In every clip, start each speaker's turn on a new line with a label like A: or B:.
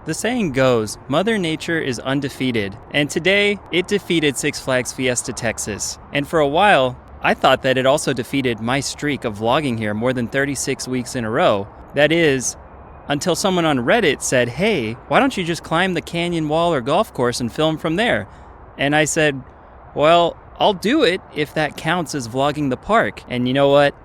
A: The saying goes, Mother Nature is undefeated, and today it defeated Six Flags Fiesta, Texas. And for a while, I thought that it also defeated my streak of vlogging here more than 36 weeks in a row. That is, until someone on Reddit said, hey, why don't you just climb the canyon wall or golf course and film from there? And I said, well, I'll do it if that counts as vlogging the park. And you know what?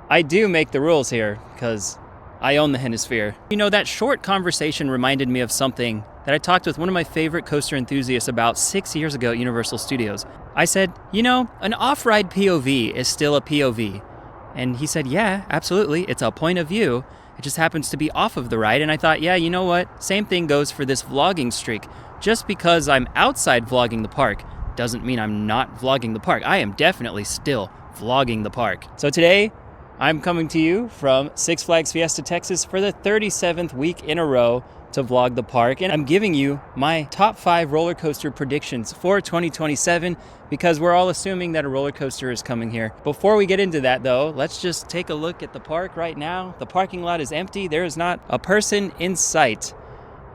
A: I do make the rules here, because I own the Hennisphere. You know, that short conversation reminded me of something that I talked with one of my favorite coaster enthusiasts about 6 years ago at Universal Studios. I said, you know, an off-ride POV is still a POV. And he said, yeah, absolutely, it's a point of view. It just happens to be off of the ride. And I thought, yeah, you know what? Same thing goes for this vlogging streak. Just because I'm outside vlogging the park doesn't mean I'm not vlogging the park. I am definitely still vlogging the park. So today, I'm coming to you from Six Flags Fiesta, Texas for the 37th week in a row to vlog the park. And I'm giving you my top 5 roller coaster predictions for 2027 because we're all assuming that a roller coaster is coming here. Before we get into that though, let's just take a look at the park right now. The parking lot is empty. There is not a person in sight.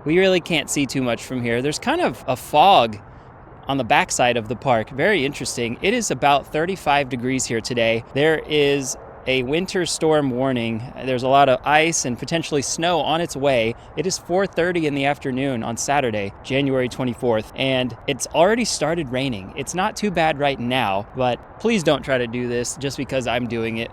A: We really can't see too much from here. There's kind of a fog on the backside of the park. Very interesting. It is about 35 degrees here today. There is a winter storm warning. There's a lot of ice and potentially snow on its way. It is 4:30 in the afternoon on Saturday, January 24th, and it's already started raining. It's not too bad right now, but please don't try to do this just because I'm doing it.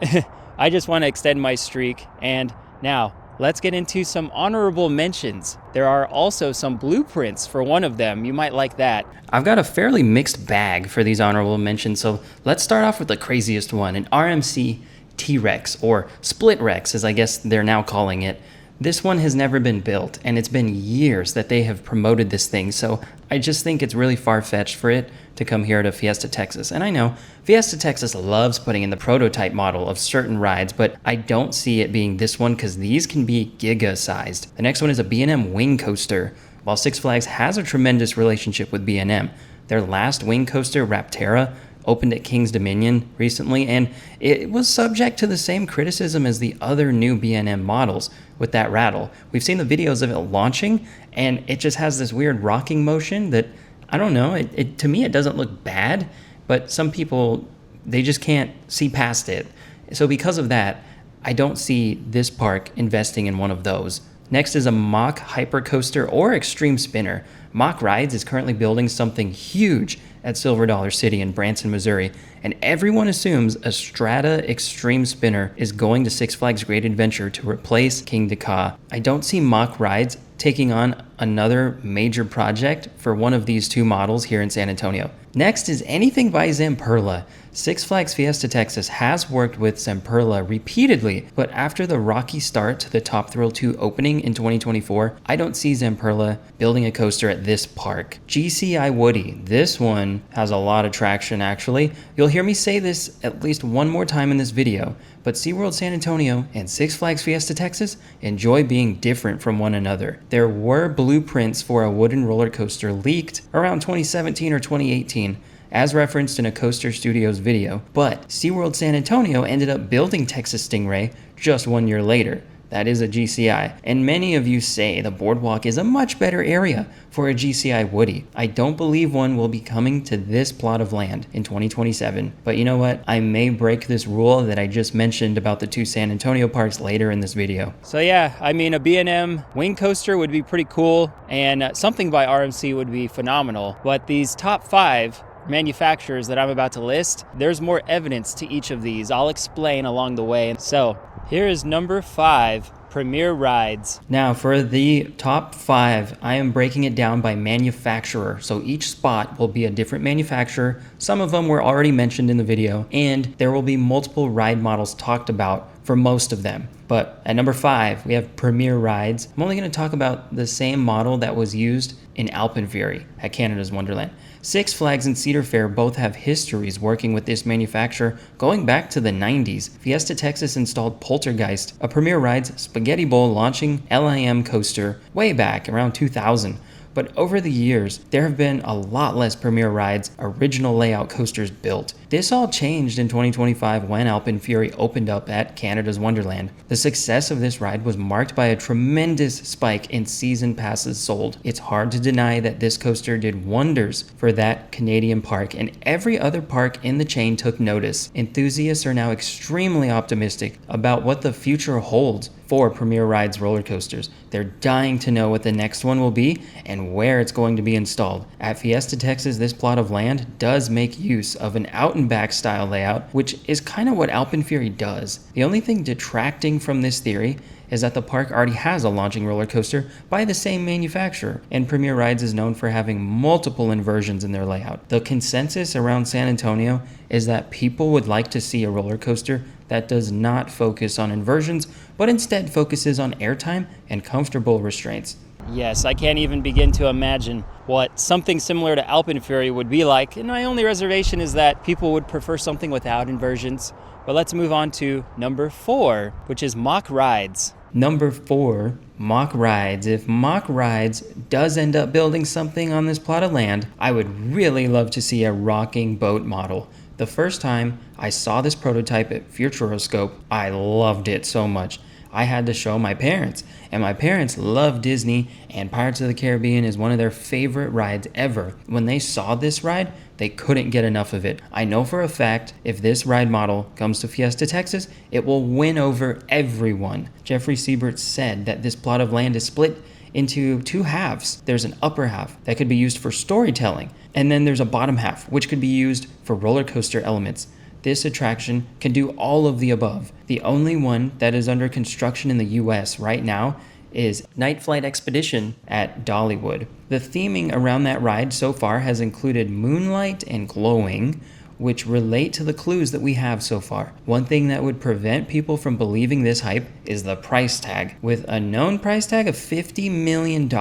A: I just want to extend my streak. And now, let's get into some honorable mentions. There are also some blueprints for one of them. You might like that. I've got a fairly mixed bag for these honorable mentions, so let's start off with the craziest one, an RMC T-Rex, or Split Rex as I guess they're now calling it. This one has never been built, and it's been years that they have promoted this thing, so I just think it's really far-fetched for it to come here to Fiesta, Texas. And I know Fiesta, Texas loves putting in the prototype model of certain rides, but I don't see it being this one because these can be giga-sized. The next one is a B&M wing coaster. While Six Flags has a tremendous relationship with B&M, their last wing coaster, Rapterra, opened at King's Dominion recently, and it was subject to the same criticism as the other new B&M models with that rattle. We've seen the videos of it launching, and it just has this weird rocking motion that, I don't know, to me it doesn't look bad, but some people, they just can't see past it. So because of that, I don't see this park investing in one of those. Next is a Mack hypercoaster or extreme spinner. Mack Rides is currently building something huge at Silver Dollar City in Branson, Missouri, and everyone assumes a Strata Extreme Spinner is going to Six Flags Great Adventure to replace King Dakar. I don't see Mack Rides taking on another major project for one of these two models here in San Antonio. Next is anything by Zamperla. Six Flags Fiesta Texas has worked with Zamperla repeatedly, but after the rocky start to the Top Thrill 2 opening in 2024, I don't see Zamperla building a coaster at this park. GCI Woody, this one has a lot of traction actually. You'll hear me say this at least one more time in this video, but SeaWorld San Antonio and Six Flags Fiesta Texas enjoy being different from one another. There were blueprints for a wooden roller coaster leaked around 2017 or 2018, as referenced in a Coaster Studios video, but SeaWorld San Antonio ended up building Texas Stingray just 1 year later. That is a GCI, and many of you say the boardwalk is a much better area for a GCI Woody. I don't believe one will be coming to this plot of land in 2027, but you know what? I may break this rule that I just mentioned about the two San Antonio parks later in this video. So yeah, I mean, a B&M wing coaster would be pretty cool, and something by RMC would be phenomenal, but these top 5 manufacturers that I'm about to list, there's more evidence to each of these. I'll explain along the way. So here is number 5, Premier Rides. Now for the top 5, I am breaking it down by manufacturer. So each spot will be a different manufacturer. Some of them were already mentioned in the video, and there will be multiple ride models talked about for most of them. But at number 5, we have Premier Rides. I'm only going to talk about the same model that was used in Alpenfury at Canada's Wonderland. Six Flags and Cedar Fair both have histories working with this manufacturer going back to the 90s. Fiesta Texas installed Poltergeist, a Premier Rides spaghetti bowl launching LIM coaster way back around 2000. but over the years, there have been a lot less Premier Rides original layout coasters built. This all changed in 2025 when Alpenfury opened up at Canada's Wonderland. The success of this ride was marked by a tremendous spike in season passes sold. It's hard to deny that this coaster did wonders for that Canadian park, and every other park in the chain took notice. Enthusiasts are now extremely optimistic about what the future holds for Premier Rides roller coasters. They're dying to know what the next one will be and where it's going to be installed. At Fiesta, Texas, this plot of land does make use of an out and back style layout, which is kind of what Alpenfury does. The only thing detracting from this theory is that the park already has a launching roller coaster by the same manufacturer, and Premier Rides is known for having multiple inversions in their layout. The consensus around San Antonio is that people would like to see a roller coaster that does not focus on inversions, but instead focuses on airtime and comfortable restraints. Yes, I can't even begin to imagine what something similar to Alpenfury would be like, and my only reservation is that people would prefer something without inversions. But let's move on to number 4, which is Mack Rides. Number 4, Mack Rides. If Mack Rides does end up building something on this plot of land, I would really love to see a rocking boat model. The first time I saw this prototype at Futuroscope, I loved it so much. I had to show my parents, and my parents love Disney, and Pirates of the Caribbean is one of their favorite rides ever. When they saw this ride, they couldn't get enough of it. I know for a fact if this ride model comes to Fiesta, Texas, it will win over everyone. Jeffrey Siebert said that this plot of land is split into 2 halves. There's an upper half that could be used for storytelling, and then there's a bottom half, which could be used for roller coaster elements. This attraction can do all of the above. The only one that is under construction in the US right now is Night Flight Expedition at Dollywood. The theming around that ride so far has included moonlight and glowing, which relate to the clues that we have so far. One thing that would prevent people from believing this hype is the price tag. With a known price tag of $50 million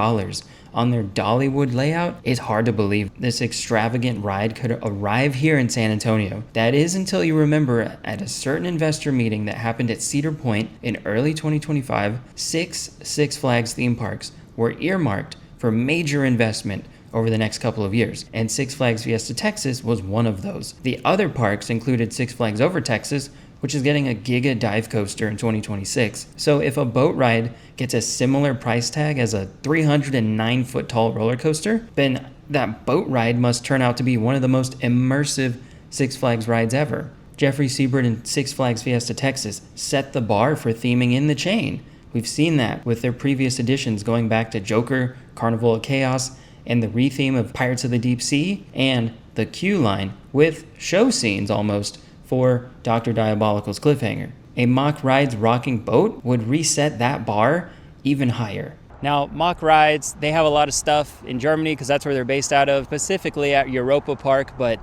A: on their Dollywood layout, it's hard to believe this extravagant ride could arrive here in San Antonio. That is until you remember at a certain investor meeting that happened at Cedar Point in early 2025, 6 Six Flags theme parks were earmarked for major investment over the next couple of years, and Six Flags Fiesta Texas was one of those. The other parks included Six Flags Over Texas, which is getting a Giga dive coaster in 2026. So if a boat ride gets a similar price tag as a 309-foot tall roller coaster, then that boat ride must turn out to be one of the most immersive Six Flags rides ever. Jeffrey Siebert and Six Flags Fiesta Texas set the bar for theming in the chain. We've seen that with their previous editions going back to Joker, Carnival of Chaos, and the retheme of Pirates of the Deep Sea, and the Q line with show scenes almost for Dr. Diabolical's Cliffhanger. A Mack Rides rocking boat would reset that bar even higher. Now, Mack Rides, they have a lot of stuff in Germany because that's where they're based out of, specifically at Europa Park, but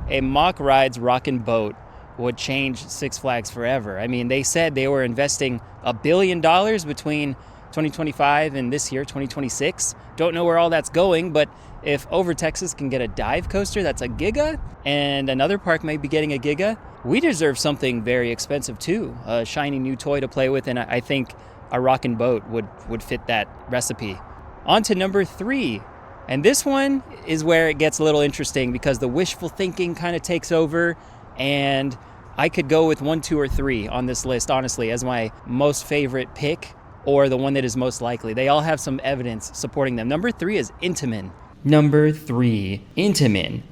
A: a Mack Rides rocking boat would change Six Flags forever. I mean, they said they were investing $1 billion between 2025 and this year, 2026. Don't know where all that's going, but if Over Texas can get a dive coaster that's a Giga, and another park may be getting a Giga, we deserve something very expensive too, a shiny new toy to play with, and I think a rockin' boat would fit that recipe. On to number 3, and this one is where it gets a little interesting because the wishful thinking kind of takes over, and I could go with 1, 2, or 3 on this list, honestly, as my most favorite pick, or the one that is most likely. They all have some evidence supporting them. Number 3 is Intamin. Number 3, Intamin.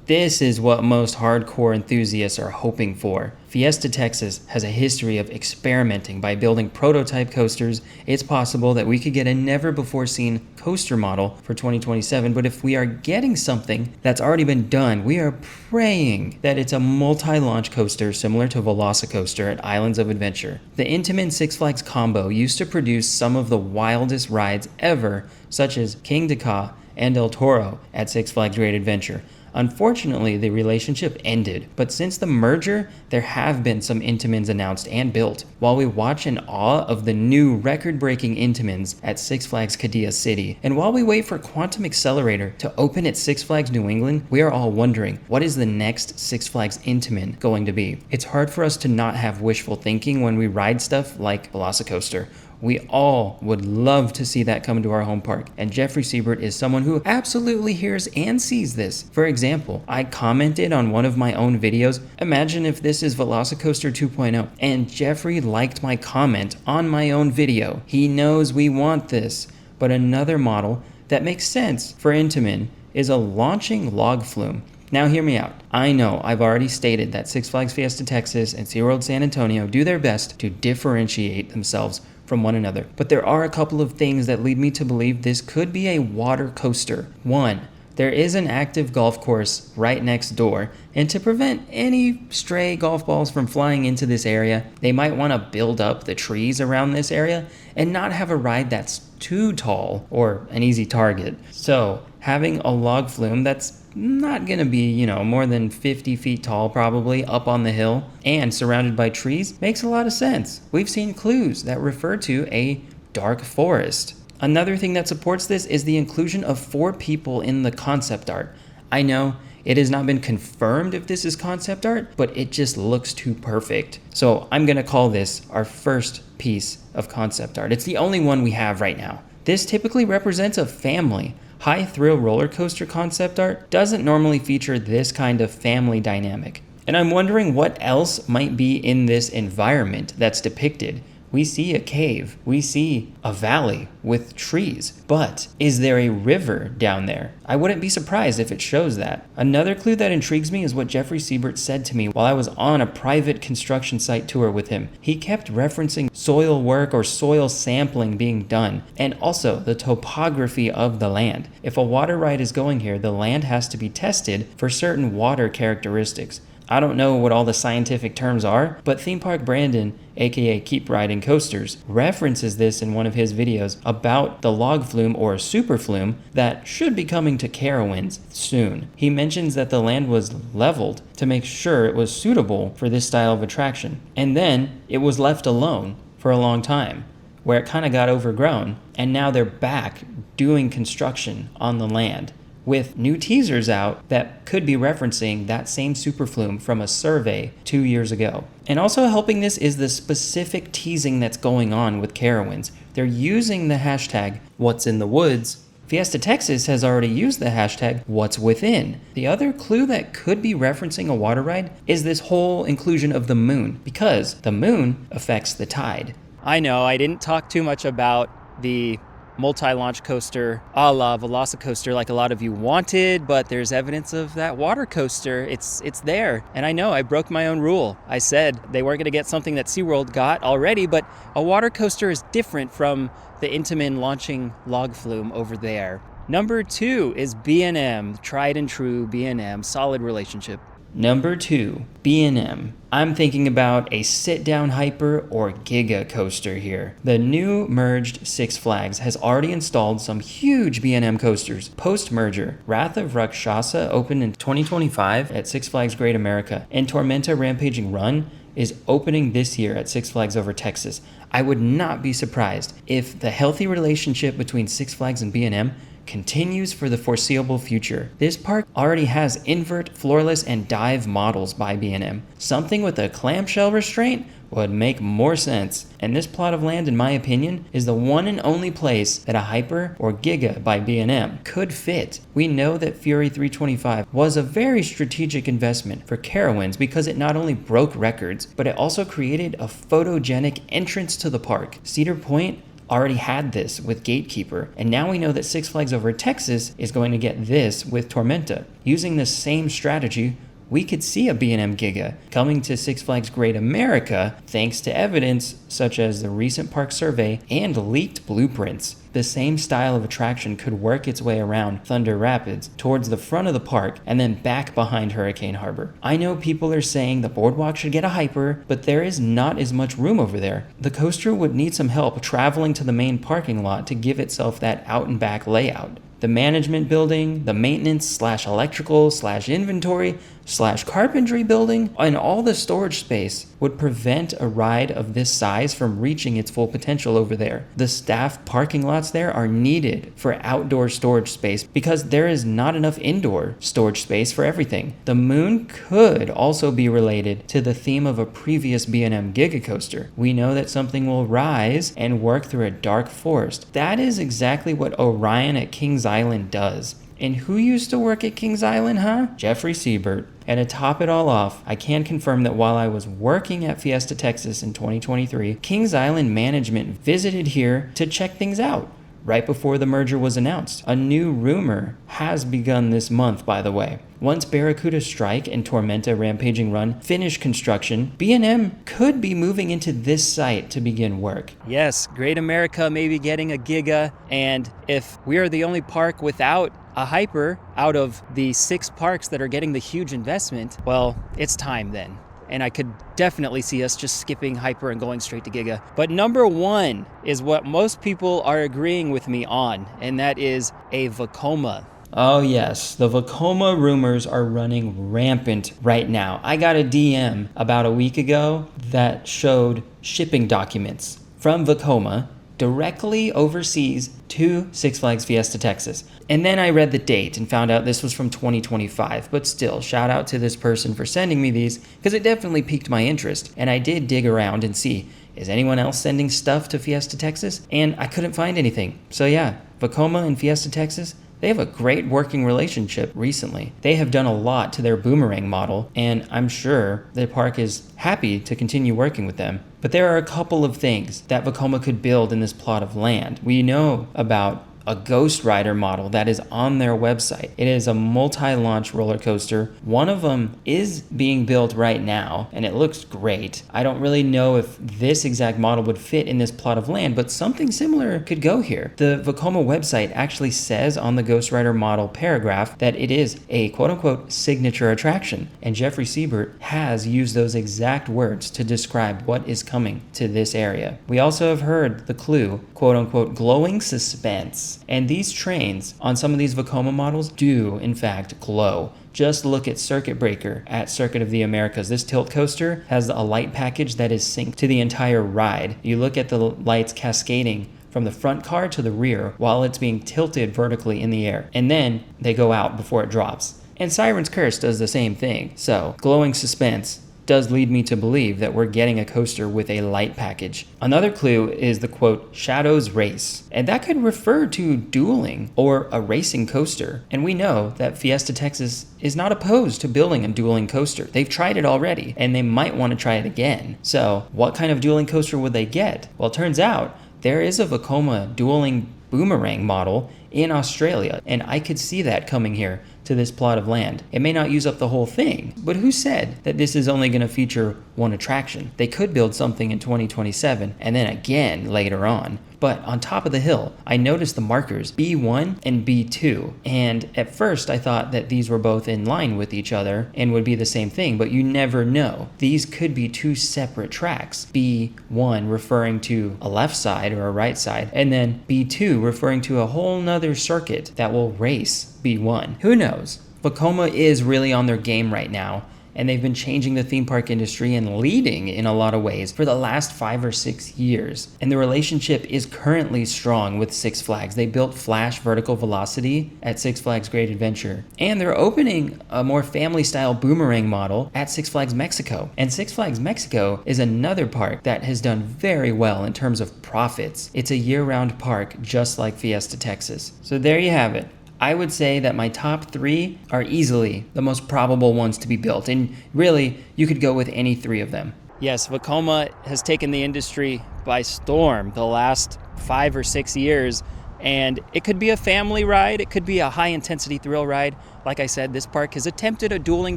A: This is what most hardcore enthusiasts are hoping for. Fiesta Texas has a history of experimenting by building prototype coasters. It's possible that we could get a never-before-seen coaster model for 2027, but if we are getting something that's already been done, we are praying that it's a multi-launch coaster similar to Velocicoaster at Islands of Adventure. The Intamin Six Flags combo used to produce some of the wildest rides ever, such as King Ka and El Toro at Six Flags Great Adventure. Unfortunately, the relationship ended, but since the merger, there have been some Intamins announced and built. While we watch in awe of the new record-breaking Intamins at Six Flags Qiddiya City, and while we wait for Quantum Accelerator to open at Six Flags New England, we are all wondering, what is the next Six Flags Intamin going to be? It's hard for us to not have wishful thinking when we ride stuff like Velocicoaster We all would love to see that come to our home park, and Jeffrey Siebert is someone who absolutely hears and sees this. For example, I commented on one of my own videos, imagine if this is Velocicoaster 2.0, and Jeffrey liked my comment on my own video. He knows we want this. But another model that makes sense for Intamin is a launching log flume. Now hear me out. I know I've already stated that Six Flags Fiesta Texas and SeaWorld San Antonio do their best to differentiate themselves from one another, but there are a couple of things that lead me to believe this could be a water coaster. One, there is an active golf course right next door, and to prevent any stray golf balls from flying into this area, they might want to build up the trees around this area and not have a ride that's too tall or an easy target. So having a log flume that's not going to be, more than 50 feet tall probably up on the hill and surrounded by trees makes a lot of sense. We've seen clues that refer to a dark forest. Another thing that supports this is the inclusion of 4 people in the concept art. I know it has not been confirmed if this is concept art, but it just looks too perfect. So I'm going to call this our first piece of concept art. It's the only one we have right now. This typically represents a family. High thrill roller coaster concept art doesn't normally feature this kind of family dynamic. And I'm wondering what else might be in this environment that's depicted. We see a cave, we see a valley with trees, but is there a river down there? I wouldn't be surprised if it shows that. Another clue that intrigues me is what Jeffrey Siebert said to me while I was on a private construction site tour with him. He kept referencing soil work or soil sampling being done, and also the topography of the land. If a water ride is going here, the land has to be tested for certain water characteristics. I don't know what all the scientific terms are, but Theme Park Brandon, aka Keep Riding Coasters, references this in one of his videos about the log flume or super flume that should be coming to Carowinds soon. He mentions that the land was leveled to make sure it was suitable for this style of attraction, and then it was left alone for a long time, where it kind of got overgrown, and now they're back doing construction on the land, with new teasers out that could be referencing that same superflume from a survey 2 years ago. And also helping this is the specific teasing that's going on with Carowinds. They're using the hashtag What's in the Woods. Fiesta Texas has already used the hashtag What's Within. The other clue that could be referencing a water ride is this whole inclusion of the moon, because the moon affects the tide.
B: I know I didn't talk too much about the multi-launch coaster a la Velocicoaster like a lot of you wanted, but there's evidence of that water coaster. It's there. And I know I broke my own rule. I said they weren't going to get something that SeaWorld got already, but a water coaster is different from the Intamin launching log flume over there. Number 2 is B&M, tried and true B&M, solid relationship.
A: Number 2, B&M. I'm thinking about a sit-down hyper or giga coaster here. The new merged Six Flags has already installed some huge B&M coasters. Post-merger, Wrath of Rakshasa opened in 2025 at Six Flags Great America, and Tormenta Rampaging Run is opening this year at Six Flags Over Texas. I would not be surprised if the healthy relationship between Six Flags and B&M continues for the foreseeable future. This park already has invert, floorless, and dive models by B&M. Something with a clamshell restraint would make more sense. And this plot of land, in my opinion, is the one and only place that a Hyper or Giga by B&M could fit. We know that Fury 325 was a very strategic investment for Carowinds because it not only broke records, but it also created a photogenic entrance to the park. Cedar Point already had this with Gatekeeper, and now we know that Six Flags Over Texas is going to get this with Tormenta. Using the same strategy, we could see a B&M Giga coming to Six Flags Great America thanks to evidence such as the recent park survey and leaked blueprints. The same style of attraction could work its way around Thunder Rapids towards the front of the park and then back behind Hurricane Harbor. I know people are saying the boardwalk should get a hyper, but there is not as much room over there. The coaster would need some help traveling to the main parking lot to give itself that out and back layout. the management building, the maintenance/electrical/inventory/carpentry building, and all the storage space would prevent a ride of this size from reaching its full potential over there. The staff parking lots there are needed for outdoor storage space because there is not enough indoor storage space for everything. The moon could also be related to the theme of a previous B&M Giga Coaster. We know that something will rise and work through a dark forest. That is exactly what Orion at Kings Island does. And who used to work at Kings Island, huh? Jeffrey Siebert. And to top it all off, I can confirm that while I was working at Fiesta, Texas in 2023, Kings Island management visited here to check things out right before the merger was announced. A new rumor has begun this month, by the way. Once Barracuda Strike and Tormenta Rampaging Run finish construction, B&M could be moving into this site to begin work.
B: Yes, Great America may be getting a Giga, and if we are the only park without a hyper out of the 6 parks that are getting the huge investment, well, it's time then. And I could definitely see us just skipping hyper and going straight to Giga. But number 1 is what most people are agreeing with me on, and that is a Vekoma.
A: Oh yes, the Vekoma rumors are running rampant right now. I got a DM about a week ago that showed shipping documents from Vekoma directly overseas to Six Flags Fiesta, Texas. And then I read the date and found out this was from 2025. But still, shout out to this person for sending me these because it definitely piqued my interest. And I did dig around and see, is anyone else sending stuff to Fiesta, Texas? And I couldn't find anything. So yeah, Vekoma and Fiesta, Texas, they have a great working relationship recently. They have done a lot to their boomerang model, and I'm sure the park is happy to continue working with them. But there are a couple of things that Vekoma could build in this plot of land. We know about a Ghost Rider model that is on their website. It is a multi-launch roller coaster. One of them is being built right now, and it looks great. I don't really know if this exact model would fit in this plot of land, but something similar could go here. The Vekoma website actually says on the Ghost Rider model paragraph that it is a quote-unquote signature attraction, and Jeffrey Siebert has used those exact words to describe what is coming to this area. We also have heard the clue, quote-unquote glowing suspense. And these trains on some of these Vekoma models do, in fact, glow. Just look at Circuit Breaker at Circuit of the Americas. This tilt coaster has a light package that is synced to the entire ride. You look at the lights cascading from the front car to the rear while it's being tilted vertically in the air. And then they go out before it drops. And Siren's Curse does the same thing. So, glowing suspense does lead me to believe that we're getting a coaster with a light package. Another clue is the quote, Shadows Race. And that could refer to dueling or a racing coaster. And we know that Fiesta Texas is not opposed to building a dueling coaster. They've tried it already, and they might want to try it again. So what kind of dueling coaster would they get? Well, it turns out there is a Vekoma dueling boomerang model in Australia, and I could see that coming here to this plot of land. It may not use up the whole thing, but who said that this is only going to feature one attraction? They could build something in 2027 and then again later on. But on top of the hill, I noticed the markers B1 and B2. And at first I thought that these were both in line with each other and would be the same thing, but you never know. These could be 2 separate tracks. B1 referring to a left side or a right side, and then B2 referring to a whole nother circuit that will race B1. Who knows? Vekoma is really on their game right now, and they've been changing the theme park industry and leading in a lot of ways for the last 5 or 6 years. And the relationship is currently strong with Six Flags. They built Flash Vertical Velocity at Six Flags Great Adventure, and they're opening a more family-style boomerang model at Six Flags Mexico. And Six Flags Mexico is another park that has done very well in terms of profits. It's a year-round park just like Fiesta Texas. So there you have it. I would say that my top 3 are easily the most probable ones to be built, and really, you could go with any 3 of them.
B: Yes, Vekoma has taken the industry by storm the last 5 or 6 years, and it could be a family ride, it could be a high-intensity thrill ride. Like I said, this park has attempted a dueling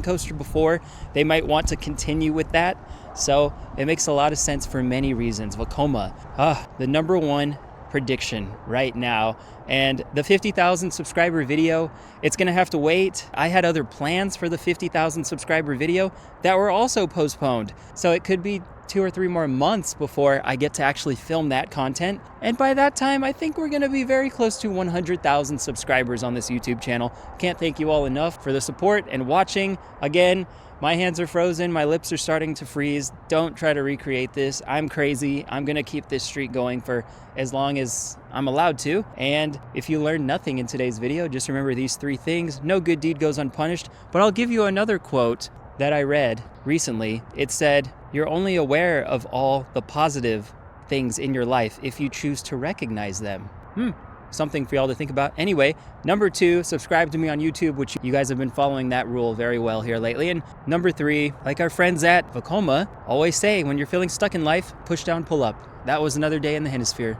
B: coaster before. They might want to continue with that, so it makes a lot of sense for many reasons. Vekoma, the number 1 prediction right now And the 50,000 subscriber video, it's gonna have to wait. I had other plans for the 50,000 subscriber video that were also postponed. So it could be 2 or 3 more months before I get to actually film that content. And by that time, I think we're gonna be very close to 100,000 subscribers on this YouTube channel. Can't thank you all enough for the support and watching. Again, my hands are frozen, my lips are starting to freeze. Don't try to recreate this. I'm crazy. I'm gonna keep this streak going for as long as I'm allowed to. And if you learned nothing in today's video, just remember these 3 things. No good deed goes unpunished. But I'll give you another quote that I read recently. It said, "You're only aware of all the positive things in your life if you choose to recognize them." Something for y'all to think about. Anyway, number 2, subscribe to me on YouTube, which you guys have been following that rule very well here lately. And number 3, like our friends at Vekoma always say, when you're feeling stuck in life, push down, pull up. That was another day in the Hennisphere.